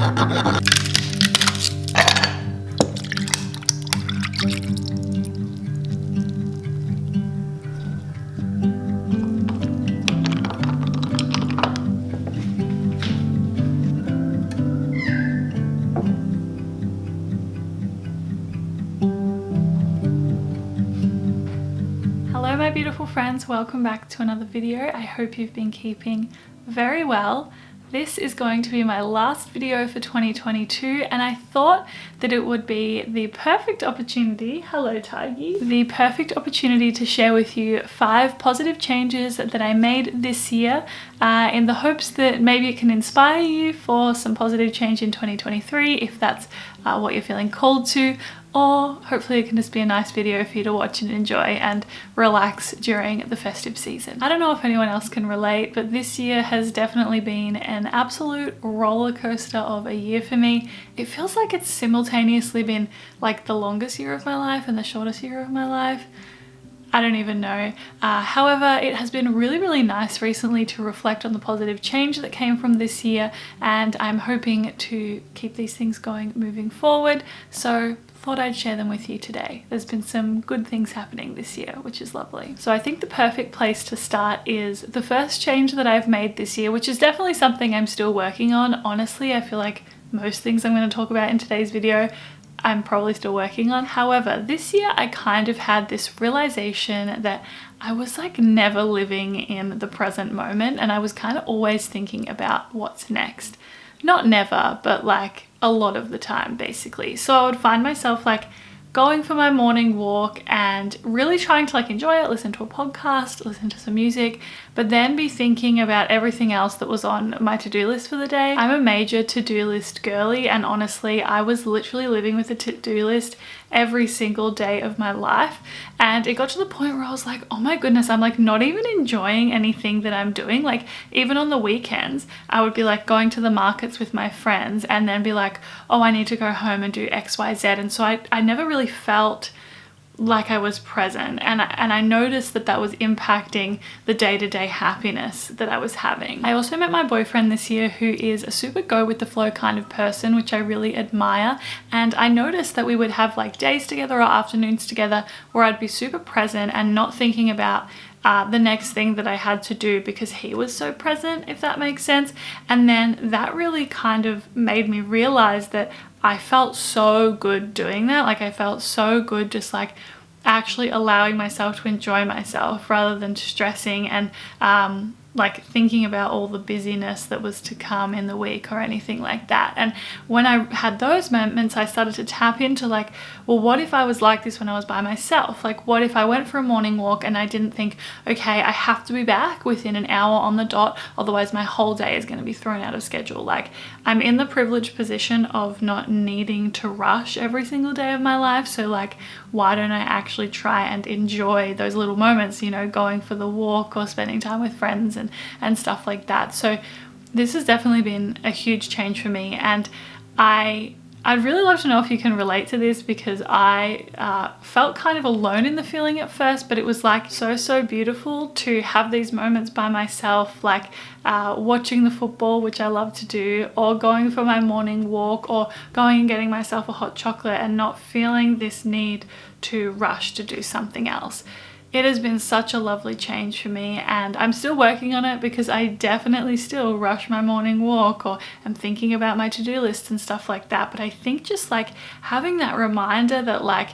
Hello my beautiful friends, welcome back to another video. I hope you've been keeping very well. This is going to be my last video for 2022 and I thought that it would be the perfect opportunity, hello Tiggy, the perfect opportunity to share with you 5 positive changes that I made this year in the hopes that maybe it can inspire you for some positive change in 2023 if that's what you're feeling called to, or hopefully it can just be a nice video for you to watch and enjoy and relax during the festive season. I don't know if anyone else can relate, but this year has definitely been an absolute roller coaster of a year for me. It feels like it's simultaneously been like the longest year of my life and the shortest year of my life. I don't even know. However, it has been really nice recently to reflect on the positive change that came from this year, and I'm hoping to keep these things going moving forward. So thought I'd share them with you today. There's been some good things happening this year, which is lovely. So I think the perfect place to start is the first change that I've made this year, which is definitely something I'm still working on. Honestly, I feel like most things I'm going to talk about in today's video I'm probably still working on. However, this year I kind of had this realization that I was like never living in the present moment, and I was kind of always thinking about what's next. Not never, but like a lot of the time basically. So I would find myself like going for my morning walk and really trying to like enjoy it, listen to a podcast, listen to some music, but then be thinking about everything else that was on my to-do list for the day. I'm a major to-do list girly, and honestly, I was literally living with a to-do list every single day of my life. And it got to the point where I was like, oh my goodness, I'm like not even enjoying anything that I'm doing. Like even on the weekends, I would be like going to the markets with my friends and then be like, oh, I need to go home and do X, Y, Z. And so I never really felt like I was present, and I noticed that was impacting the day-to-day happiness that I was having. I also met my boyfriend this year, who is a super go with the flow kind of person, which I really admire, and I noticed that we would have like days together or afternoons together where I'd be super present and not thinking about the next thing that I had to do because he was so present, if that makes sense. And then that really kind of made me realize that I felt so good doing that. Like I felt so good just like actually allowing myself to enjoy myself rather than stressing and like thinking about all the busyness that was to come in the week or anything like that. And when I had those moments, I started to tap into like, well, what if I was like this when I was by myself? Like what if I went for a morning walk and I didn't think, okay, I have to be back within an hour on the dot, otherwise my whole day is going to be thrown out of schedule. Like I'm in the privileged position of not needing to rush every single day of my life. So like, why don't I actually try and enjoy those little moments, you know, going for the walk or spending time with friends and stuff like that. So this has definitely been a huge change for me, and I'd really love to know if you can relate to this, because I felt kind of alone in the feeling at first, but it was like so beautiful to have these moments by myself, like watching the football, which I love to do, or going for my morning walk, or going and getting myself a hot chocolate and not feeling this need to rush to do something else. It has been such a lovely change for me, and I'm still working on it because I definitely still rush my morning walk or am thinking about my to-do list and stuff like that. But I think just like having that reminder that like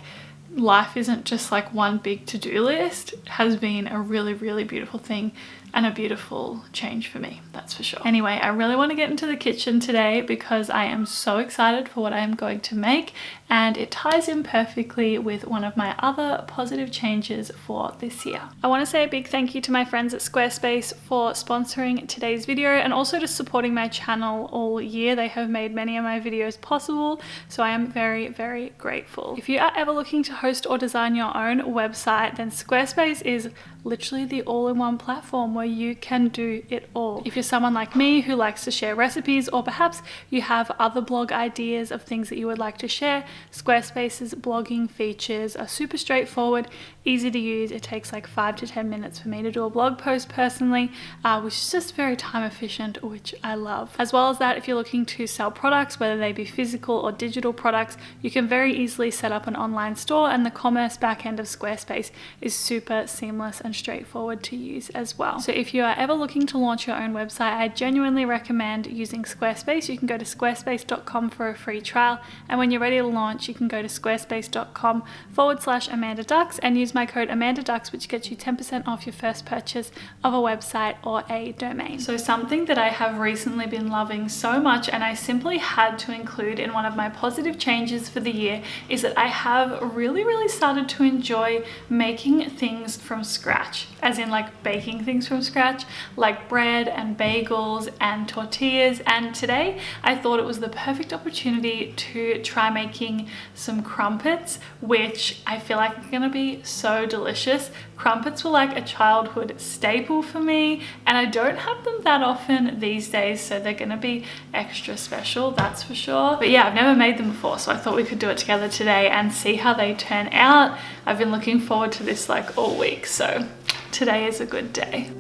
life isn't just like one big to-do list has been a really beautiful thing and a beautiful change for me, that's for sure. Anyway, I really want to get into the kitchen today because I am so excited for what I am going to make, and it ties in perfectly with one of my other positive changes for this year. I want to say a big thank you to my friends at Squarespace for sponsoring today's video and also just supporting my channel all year. They have made many of my videos possible, so I am very grateful. If you are ever looking to host or design your own website, then Squarespace is literally the all-in-one platform where you can do it all. If you're someone like me who likes to share recipes, or perhaps you have other blog ideas of things that you would like to share, Squarespace's blogging features are super straightforward, easy to use. It takes like 5 to 10 minutes for me to do a blog post personally, which is just very time efficient, which I love. As well as that, if you're looking to sell products, whether they be physical or digital products, you can very easily set up an online store, and the commerce backend of Squarespace is super seamless and straightforward to use as well. So if you are ever looking to launch your own website, I genuinely recommend using Squarespace. You can go to squarespace.com for a free trial, and when you're ready to launch, you can go to squarespace.com/Amanda Ducks and use my code Amanda Ducks, which gets you 10% off your first purchase of a website or a domain. So something that I have recently been loving so much, and I simply had to include in one of my positive changes for the year, is that I have really started to enjoy making things from scratch, as in like baking things from scratch, like bread and bagels and tortillas. And today I thought it was the perfect opportunity to try making some crumpets, which I feel like are gonna be so delicious. Crumpets were like a childhood staple for me, and I don't have them that often these days, so they're gonna be extra special, that's for sure. But yeah, I've never made them before, so I thought we could do it together today and see how they turn out. I've been looking forward to this like all week, so today is a good day.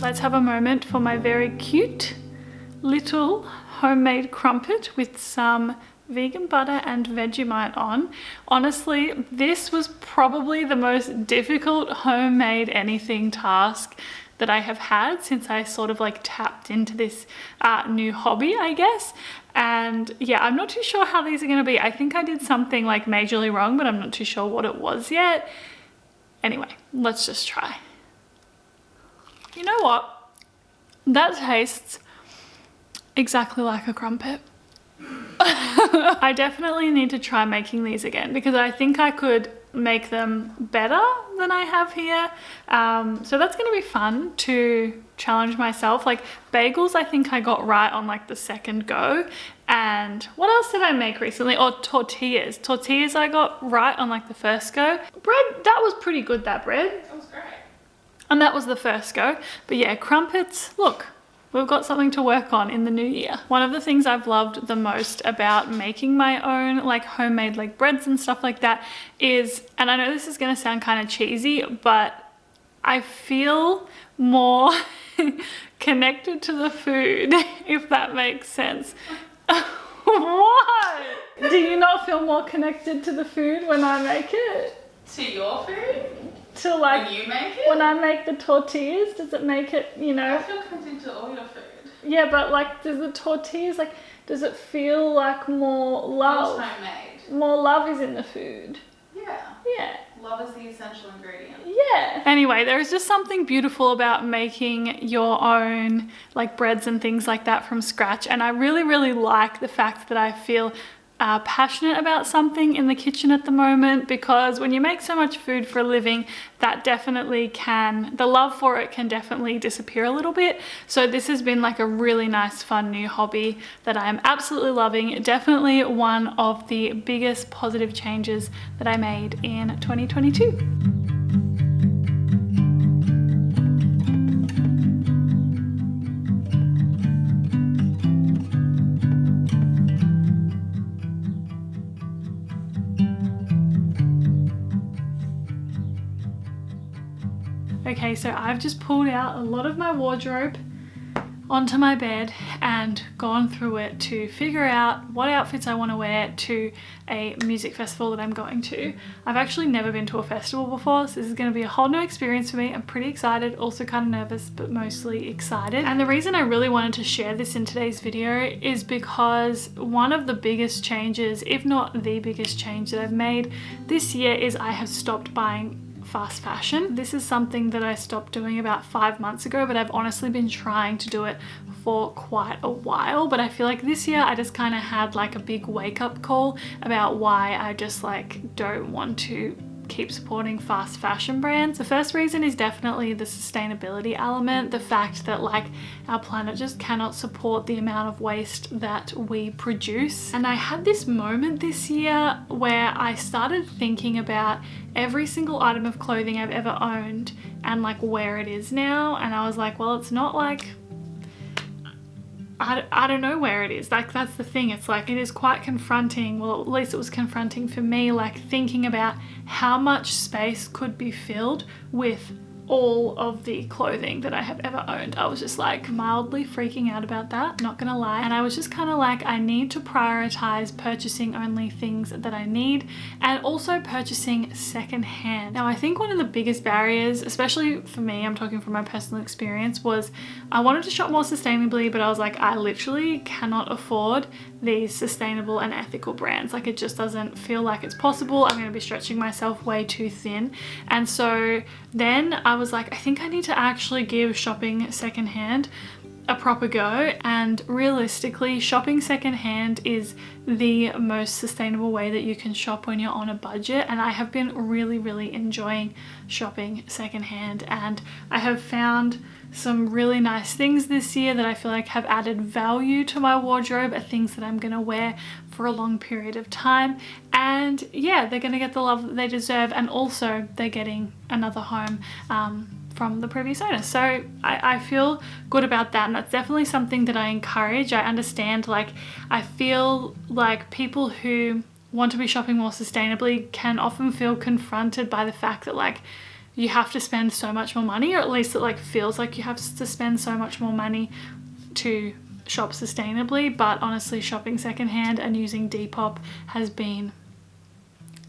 Let's have a moment for my very cute little homemade crumpet with some vegan butter and Vegemite on. Honestly, this was probably the most difficult homemade anything task that I have had since I sort of like tapped into this new hobby, I guess. And yeah, I'm not too sure how these are gonna be. I think I did something like majorly wrong, but I'm not too sure what it was yet. Anyway, let's just try. You know what? That tastes exactly like a crumpet. I definitely need to try making these again, because I think I could make them better than I have here. So that's gonna be fun to challenge myself. Like bagels, I think I got right on like the second go. And what else did I make recently? Oh, tortillas. Tortillas I got right on like the first go. Bread, that was pretty good, that bread. That was great. And that was the first go. But yeah, crumpets, look, we've got something to work on in the new year. One of the things I've loved the most about making my own like homemade like breads and stuff like that is, and I know this is gonna sound kind of cheesy, but I feel more connected to the food, if that makes sense. What? Do you not feel more connected to the food when I make it? To your food? To like when you make it? When I make the tortillas, does it make it, you know? I feel connected to all your food. Yeah, but like, does the tortillas, like, does it feel like more love? It's homemade. More love is in the food. Yeah. Yeah. Love is the essential ingredient. Yeah. Anyway, there is just something beautiful about making your own like breads and things like that from scratch. And I really like the fact that I feel passionate about something in the kitchen at the moment, because when you make so much food for a living, that definitely can, the love for it can definitely disappear a little bit. So this has been like a really nice, fun new hobby that I am absolutely loving. Definitely one of the biggest positive changes that I made in 2022. Okay, so I've just pulled out a lot of my wardrobe. onto my bed and gone through it to figure out what outfits I want to wear to a music festival that I'm going to. I've actually never been to a festival before, so this is going to be a whole new experience for me. I'm pretty excited, also kind of nervous, but mostly excited. And the reason I really wanted to share this in today's video is because one of the biggest changes, if not the biggest change that I've made this year, is I have stopped buying fast fashion. This is something that I stopped doing about 5 months ago, but I've honestly been trying to do it for quite a while. But I feel like this year I just kind of had like a big wake-up call about why I just like don't want to keep supporting fast fashion brands. The first reason is definitely the sustainability element, the fact that like our planet just cannot support the amount of waste that we produce. And I had this moment this year where I started thinking about every single item of clothing I've ever owned and like where it is now, and I was like, well, it's not like I don't know where it is. Like, that's the thing. It's like, it is quite confronting. Well, at least it was confronting for me, like thinking about how much space could be filled with all of the clothing that I have ever owned. I was just like mildly freaking out about that, not gonna lie. And I was just kind of like, I need to prioritize purchasing only things that I need and also purchasing secondhand. Now, I think one of the biggest barriers, especially for me, I'm talking from my personal experience, was I wanted to shop more sustainably, but I was like, I literally cannot afford these sustainable and ethical brands. Like, it just doesn't feel like it's possible. I'm going to be stretching myself way too thin. And so then I was like, I think I need to actually give shopping secondhand a proper go. And realistically, shopping secondhand is the most sustainable way that you can shop when you're on a budget. And I have been really enjoying shopping secondhand, and I have found some really nice things this year that I feel like have added value to my wardrobe, are things that I'm gonna wear for a long period of time. And yeah, they're gonna get the love that they deserve, and also they're getting another home from the previous owner. So I feel good about that, and that's definitely something that I encourage. I understand, like, I feel like people who want to be shopping more sustainably can often feel confronted by the fact that like you have to spend so much more money, or at least it like feels like you have to spend so much more money to shop sustainably. But honestly, shopping secondhand and using Depop has been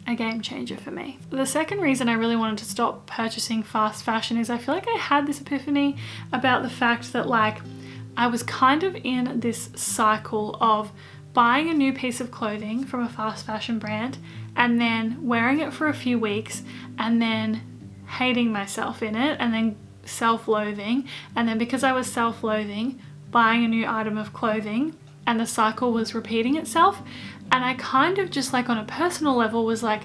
a game changer for me. The second reason I really wanted to stop purchasing fast fashion is I feel like I had this epiphany about the fact that like I was kind of in this cycle of buying a new piece of clothing from a fast fashion brand and then wearing it for a few weeks and then hating myself in it, and then self-loathing, and then because I was self-loathing, buying a new item of clothing, and the cycle was repeating itself. And I kind of just like on a personal level was like,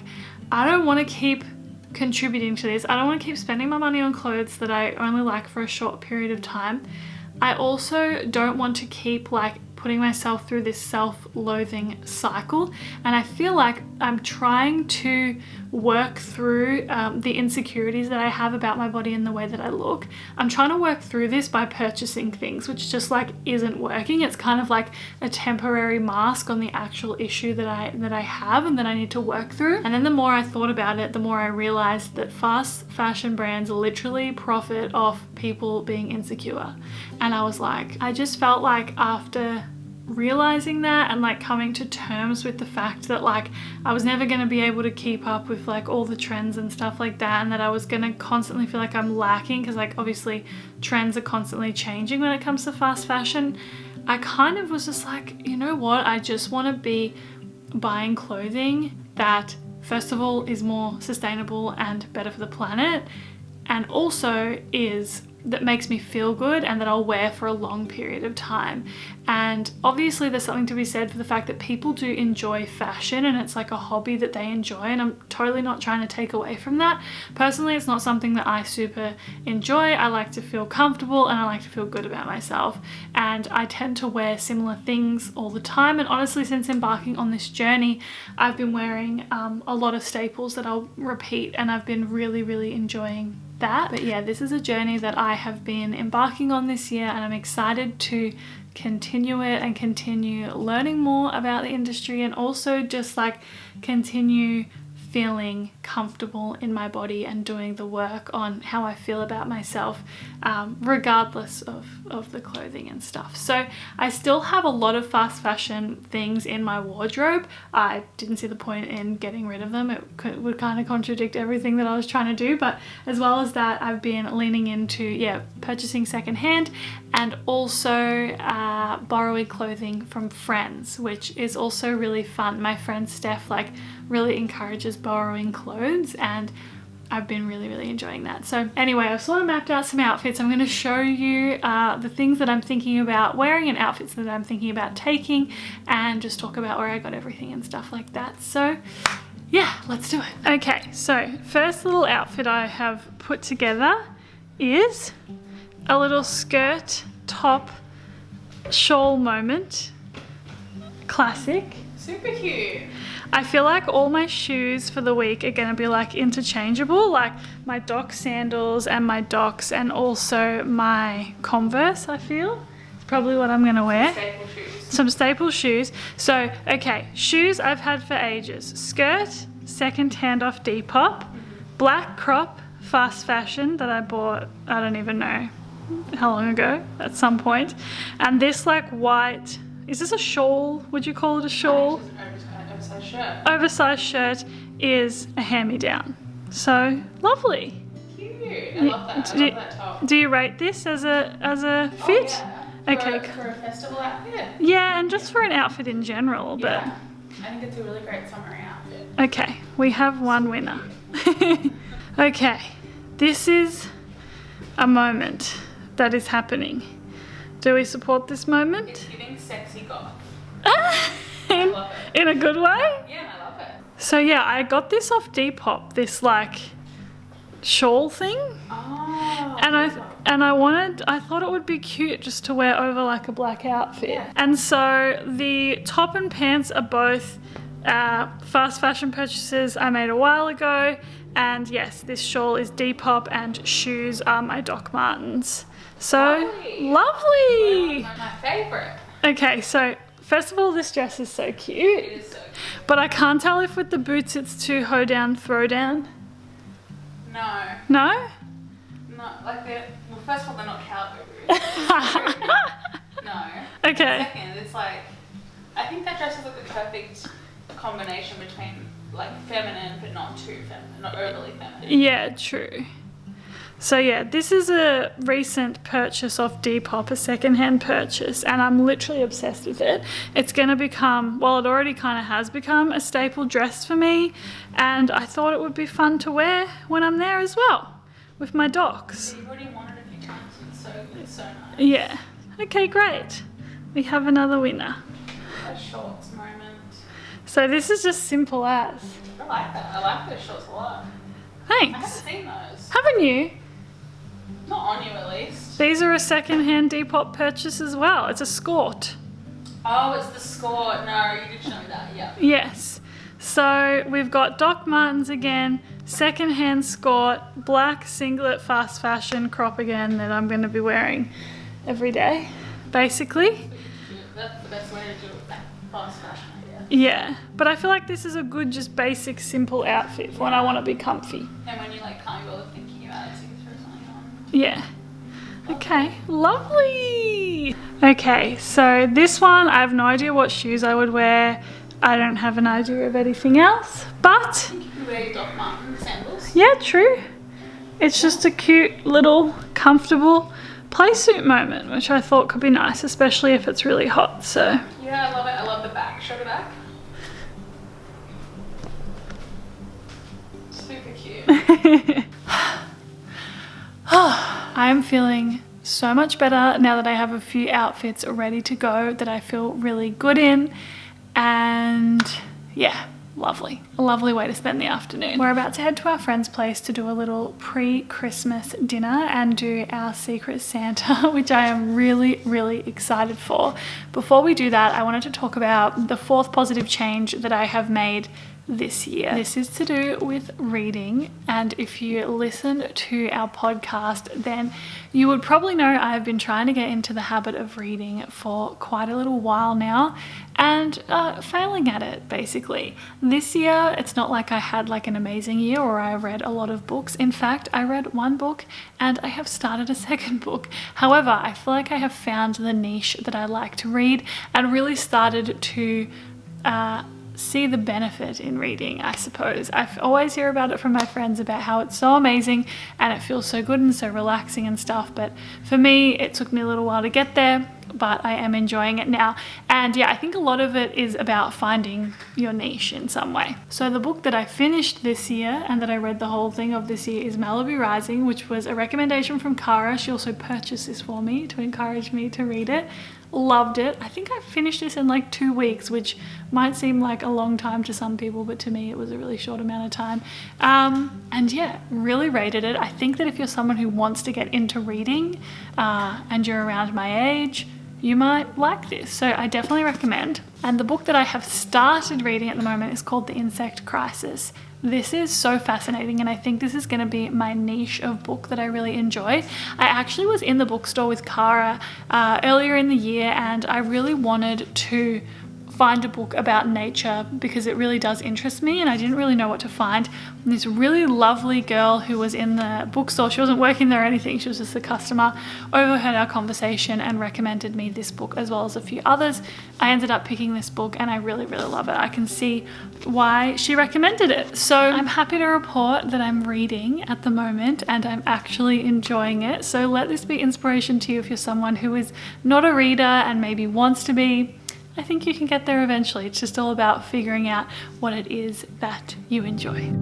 I don't want to keep contributing to this. I don't want to keep spending my money on clothes that I only like for a short period of time. I also don't want to keep like putting myself through this self-loathing cycle, and I feel like I'm trying to work through the insecurities that I have about my body and the way that I look. I'm trying to work through this by purchasing things, which just like isn't working. It's kind of like a temporary mask on the actual issue that I have and that I need to work through. And then the more I thought about it, the more I realized that fast fashion brands literally profit off people being insecure. And I was like, I just felt like after realizing that and like coming to terms with the fact that like I was never going to be able to keep up with like all the trends and stuff like that, and that I was going to constantly feel like I'm lacking, because like obviously trends are constantly changing when it comes to fast fashion, I kind of was just like, you know what, I just want to be buying clothing that first of all is more sustainable and better for the planet, and also that makes me feel good and that I'll wear for a long period of time. And obviously there's something to be said for the fact that people do enjoy fashion and it's like a hobby that they enjoy, and I'm totally not trying to take away from that. Personally, it's not something that I super enjoy. I like to feel comfortable and I like to feel good about myself, and I tend to wear similar things all the time. And honestly, since embarking on this journey, I've been wearing a lot of staples that I'll repeat, and I've been really enjoying that. But yeah, this is a journey that I have been embarking on this year, and I'm excited to continue it and continue learning more about the industry, and also just like continue feeling comfortable in my body and doing the work on how I feel about myself, regardless of the clothing and stuff. So I still have a lot of fast fashion things in my wardrobe. I didn't see the point in getting rid of them. It would kind of contradict everything that I was trying to do. But as well as that, I've been leaning into, purchasing secondhand and also borrowing clothing from friends, which is also really fun. My friend Steph really encourages borrowing clothes, and I've been really enjoying that. So anyway, I've sort of mapped out some outfits. I'm going to show you the things that I'm thinking about wearing and outfits that I'm thinking about taking, and just talk about where I got everything and stuff like that. So yeah, let's do it. Okay, so first little outfit I have put together is a little skirt, top, shawl moment. Classic. Super cute. I feel like all my shoes for the week are going to be interchangeable, like my Doc sandals and my Docs, and also my Converse. I feel it's probably what I'm going to wear. Staple shoes. Some staple shoes. So okay, shoes I've had for ages. Skirt, second hand off Depop. Black crop, fast fashion that I bought, I don't even know how long ago, at some point. And this white, is this a shawl? Would you call it a shawl? Oversized shirt. Oversized shirt is a hand-me-down. So lovely. Cute. I love that. I love that top. Do you rate this as a fit? Oh, yeah. Okay. For a festival outfit. Yeah, and just for an outfit in general, but Yeah. I think it's a really great summery outfit. okay, we have one winner. Okay, this is a moment that is happening. Do we support this moment? It's giving sexy goth. in, love in a good way? Yeah, I love it. So yeah, I got this off Depop, this shawl thing. Oh. And I thought it would be cute just to wear over a black outfit. Yeah. And so the top and pants are both fast fashion purchases I made a while ago. And yes, this shawl is Depop and shoes are my Doc Martens. So lovely. My favourite. Okay, so first of all, this dress is so cute. It is so cute. But I can't tell if with the boots it's too hoe down, throw down. No. No? Not well, first of all, they're not cowboy boots. No. Okay. Second, it's I think that dress is the perfect combination between feminine but not too feminine, not overly feminine. Yeah, true. So yeah, this is a recent purchase off Depop, a secondhand purchase, and I'm literally obsessed with it. It's going to become, well, it already kind of has become a staple dress for me, and I thought it would be fun to wear when I'm there as well, with my Docs. You've already worn it a few times, it's so nice. Yeah. Okay, great. We have another winner. A shorts moment. So this is just simple as. I like that. I like those shorts a lot. I Thanks. haven't seen those. Haven't you? Not on you, at least. These are a second-hand Depop purchase as well. It's a skort. Oh, it's the skirt. No, you did show me that. Yeah. Yes. So we've got Doc Martens again, second-hand skort, black singlet fast fashion crop again that I'm going to be wearing every day, basically. That's the best way to do it. Fast fashion, I guess. Yeah, but I feel like this is a good, just basic, simple outfit for when I want to be comfy. And when you can't bother thinking about it, so you can throw something on. Yeah. Okay, lovely. Okay, so this one, I have no idea what shoes I would wear. I don't have an idea of anything else, but You can wear your Doc Martens sandals. yeah, true. It's just a cute little comfortable playsuit moment, which I thought could be nice, especially if it's really hot. So Yeah, I love it. I love the back. Show the back. Super cute. I am feeling so much better now that I have a few outfits ready to go that I feel really good in, and yeah, lovely. A lovely way to spend the afternoon. We're about to head to our friend's place to do a little pre-Christmas dinner and do our Secret Santa, which I am really excited for. Before we do that, I wanted to talk about the fourth positive change that I have made this year. This is to do with reading, and if you listen to our podcast, then you would probably know I've been trying to get into the habit of reading for quite a little while now, and failing at it basically. This year, it's not like I had like an amazing year or I read a lot of books. In fact, I read one book and I have started a second book. However, I feel like I have found the niche that I like to read and really started to see the benefit in reading, I suppose. I always hear about it from my friends about how it's so amazing and it feels so good and so relaxing and stuff, but for me it took me a little while to get there, but I am enjoying it now. And yeah, I think a lot of it is about finding your niche in some way. So the book that I finished this year and that I read the whole thing of this year is Malibu Rising, which was a recommendation from Cara. She also purchased this for me to encourage me to read it. Loved it. I think I finished this in like 2 weeks, which might seem like a long time to some people, but to me it was a really short amount of time. And yeah, really rated it. I think that if you're someone who wants to get into reading and you're around my age, you might like this. So I definitely recommend. And the book that I have started reading at the moment is called The Insect Crisis. This is so fascinating, and I think this is going to be my niche of book that I really enjoy. I actually was in the bookstore with Cara earlier in the year, and I really wanted to find a book about nature because it really does interest me, and I didn't really know what to find. And this really lovely girl who was in the bookstore, she wasn't working there or anything, she was just a customer, overheard our conversation and recommended me this book as well as a few others. I ended up picking this book and I really, really love it. I can see why she recommended it. So I'm happy to report that I'm reading at the moment and I'm actually enjoying it. So let this be inspiration to you if you're someone who is not a reader and maybe wants to be. I think you can get there eventually. It's just all about figuring out what it is that you enjoy.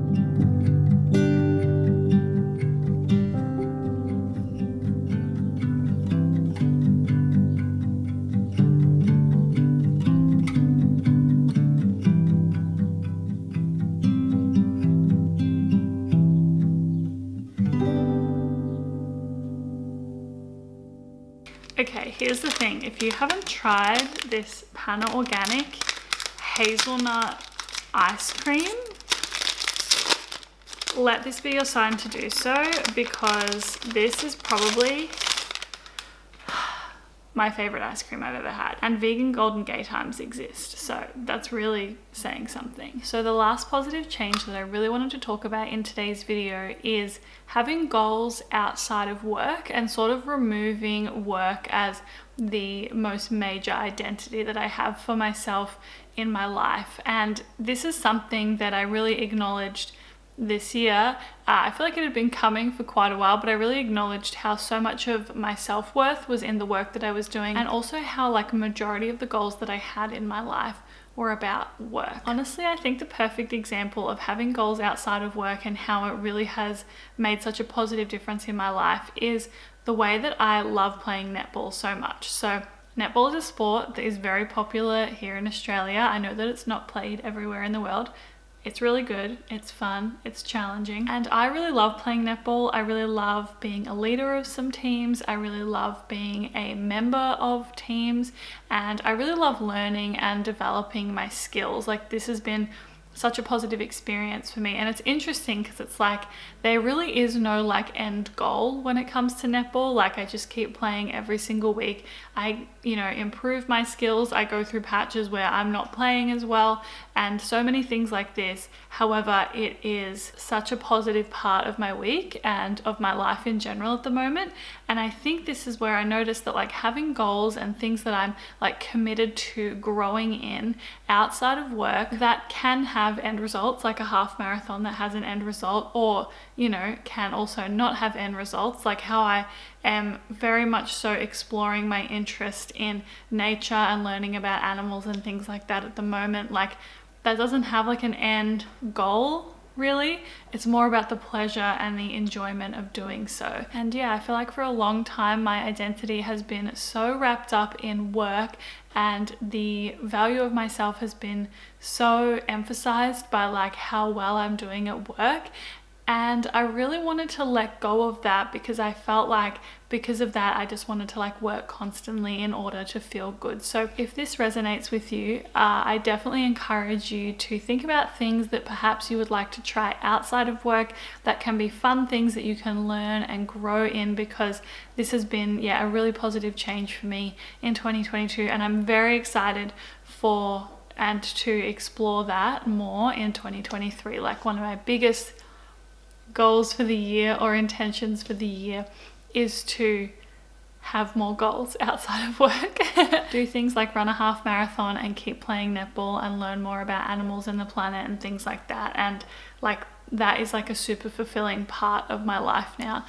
Okay, here's the thing. If you haven't tried this Pana Organic hazelnut ice cream, let this be your sign to do so, because this is probably my favorite ice cream I've ever had. And vegan Golden Gay times exist, so that's really saying something. So the last positive change that I really wanted to talk about in today's video is having goals outside of work and sort of removing work as the most major identity that I have for myself in my life. And this is something that I really acknowledged this year. I feel like it had been coming for quite a while, but I really acknowledged how so much of my self-worth was in the work that I was doing, and also how like a majority of the goals that I had in my life were about work. Honestly, I think the perfect example of having goals outside of work and how it really has made such a positive difference in my life is the way that I love playing netball so much. So netball is a sport that is very popular here in Australia. I know that it's not played everywhere in the world. It's really good, it's fun, it's challenging, and I really love playing netball. I really love being a leader of some teams. I really love being a member of teams, and I really love learning and developing my skills. Like, this has been such a positive experience for me, and it's interesting because it's like there really is no like end goal when it comes to netball. Like, I just keep playing every single week. I improve my skills. I go through patches where I'm not playing as well, and so many things like this. However, it is such a positive part of my week and of my life in general at the moment. And I think this is where I noticed that like having goals and things that I'm like committed to growing in outside of work that can have end results, like a half marathon that has an end result, or can also not have end results, like how I am very much so exploring my interest in nature and learning about animals and things like that at the moment. Like, that doesn't have like an end goal really. It's more about the pleasure and the enjoyment of doing so. And yeah, I feel like for a long time my identity has been so wrapped up in work, and the value of myself has been so emphasized by like how well I'm doing at work. And I really wanted to let go of that because I felt like because of that, I just wanted to like work constantly in order to feel good. So if this resonates with you, I definitely encourage you to think about things that perhaps you would like to try outside of work that can be fun things that you can learn and grow in, because this has been, yeah, a really positive change for me in 2022. And I'm very excited for and to explore that more in 2023. Like one of my biggest goals for the year or intentions for the year is to have more goals outside of work. Do things like run a half marathon and keep playing netball and learn more about animals and the planet and things like that. And like that is like a super fulfilling part of my life now,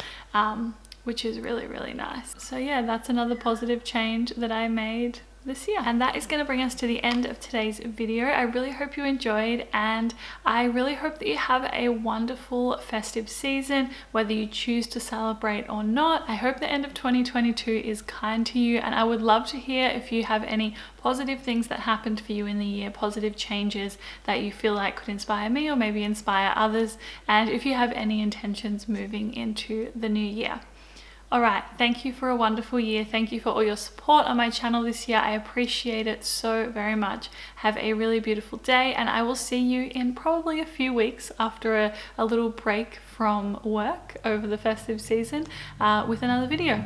which is really, really nice. So yeah, that's another positive change that I made this year. And that is going to bring us to the end of today's video. I really hope you enjoyed, and I really hope that you have a wonderful festive season, whether you choose to celebrate or not. I hope the end of 2022 is kind to you, and I would love to hear if you have any positive things that happened for you in the year, positive changes that you feel like could inspire me or maybe inspire others, and if you have any intentions moving into the new year. All right, thank you for a wonderful year. Thank you for all your support on my channel this year. I appreciate it so very much. Have a really beautiful day, and I will see you in probably a few weeks after a little break from work over the festive season with another video.